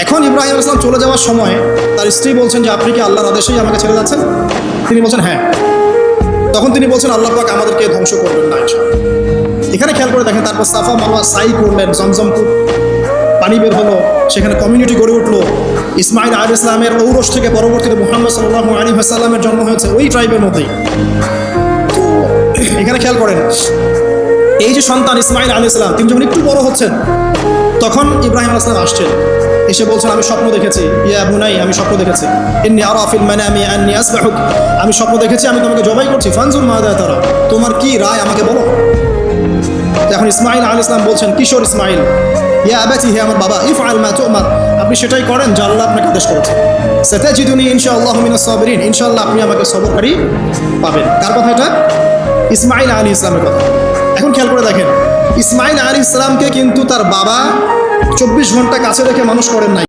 এখন ইব্রাহিম আলাইহিস সালাম চলে যাওয়ার সময় তার স্ত্রী বলছেন যে আপনি কি আল্লাহর আদেশেই আমাকে ছেড়ে যাচ্ছেন? তিনি বলছেন হ্যাঁ। তখন তিনি বলছেন আল্লাহ পাক আমাদেরকে ধ্বংস করবেন না ইনশাআল্লাহ। এখানে খেয়াল করে দেখেন, তারপর সাফা মারওয়া সাই করলেন, জমজম পানি বের হলো, সেখানে কমিউনিটি গড়ে উঠলো। ইসমাইল আলাইহিস সালামের ঔরস থেকে পরবর্তীতে মুহাম্মদ সাল্লাল্লাহু আলাইহি ওয়াসাল্লামের জন্ম হয়েছে ওই ট্রাইবের মধ্যেই। তো এখানে খেয়াল করেন, এই যে সন্তান ইসমাইল আলাইহিস সালাম, তিনি যখন একটু বড় হচ্ছেন তখন ইব্রাহিম আলাইহিস সালাম আসছেন, এসে বলছেন আমি স্বপ্ন দেখেছি, ইয়া বুনাই আমি স্বপ্ন দেখেছি, ইন্নী আরা ফিল মানামি আন্নী আসবাহুক, আমি স্বপ্ন দেখেছি আমি তোমাকে জবাই করছি, ফানজুর মাযা তারা, তোমার কি রায় আমাকে বলো। এখন ইসমাইল আলাইহিস সালাম বলছেন, কিশোর ইসমাইল, ইয়া আবাতি, হে আমার বাবা, ইফআল মা তুমার, আপনি সেটাই করেন যা আল্লাহ আপনাকে আদেশ করেছে। সাতাজিদুনি ইনশাআল্লাহু মিনাস সাবিরিন, ইনশাআল্লাহ আপনি আমাকে সবরকারী পাবেন। কার কথা এটা? ইসমাইল আলাইহিস সালামের কথা। এখন খেয়াল করে দেখেন, ইসমাইল আলাইহিস সালামকে কিন্তু তার বাবা 24 ঘন্টা কাছে রেখে মানুষ করেন নাই।